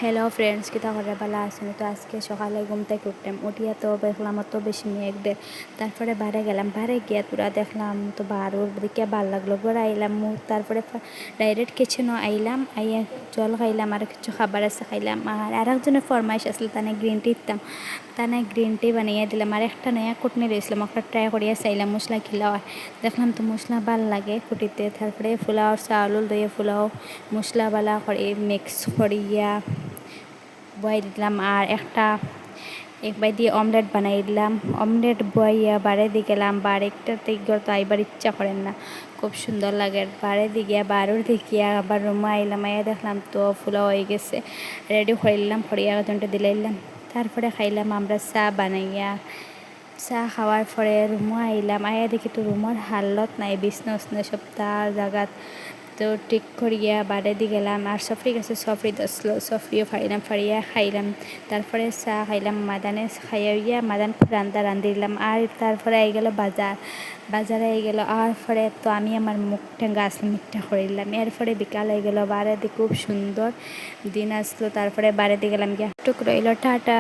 Hello friends, কিতা করে ভালো আছেন? তো আজকে সকালে ঘুম থেকে উঠলাম, উঠিয়া তো দেখলাম অত বেশি মেঘ দে। তারপরে বাইরে গেলাম, বাইরে গিয়া তোরা দেখলাম তো বারোর দিকে ভালো লাগলো, ঘরে আইলাম। তারপরে ডাইরেক্ট কিচেনও আইলাম, আইয়া জল খাইলাম আর কিছু খাবার আছে খাইলাম। আর একজনের ফরমাইশ আসলে তানে গ্রিন টি দিতাম, তানে গ্রিন টি বানিয়ে দিলাম। আর একটা নয়া কুটনি রয়েছিলাম, একটা ট্রাই করিয়া চাইলাম মশলা খিলাও, দেখলাম তো মশলা ভাল লাগে কুটিতে। তারপরে ফুলাও চাউল দিয়ে ফুলাও মশলা বালা করে মিক্স করিয়া বয়াই দিলাম। আর একবার দিয়ে অমলেট বানাই দিলাম। অমলেট বয়াইয়া বাড়ে দিয়ে গেলাম, বাড়িটা থেকে তো আইবার ইচ্ছা করেন না, খুব সুন্দর লাগে। বাড়ে দিয়ে বারোর দিকে আবার রুমে আইলাম, আইয়া দেখলাম তো ফুলা হয়ে গেছে, রেডি করিলাম, করিয়া একজনটা দিলাইলাম। তারপরে খাইলাম আমরা চা বানাইয়া। চা খাওয়ার পরে রুমও আইলাম, আইয়া দেখি তো রুমের হালত নাই, বিছনা উছনা সব তার জায়গাত। তো ঠিক করিয়া বাড়ে দিয়ে গেলাম। আর সফরি গেছে, সফরি দসলো, সফরিও ফাড়িলাম, ফাড়িয়া খাইলাম। তারপরে চা খাইলাম, মাদানে খাইয়া মাদান রান্দা রান্ধি দিলাম। আর তারপরে আই গেল বাজারে আই গেল। আর পরে তো আমি আমার মুখটা গাছ মিঠা করিলাম। এরপরে বিকাল হয়ে গেল, বাড়ে দিয়ে খুব সুন্দর দিন আসলো। তারপরে বাড়ে দিয়ে গেলাম গিয়া টুক রইল, টাটা।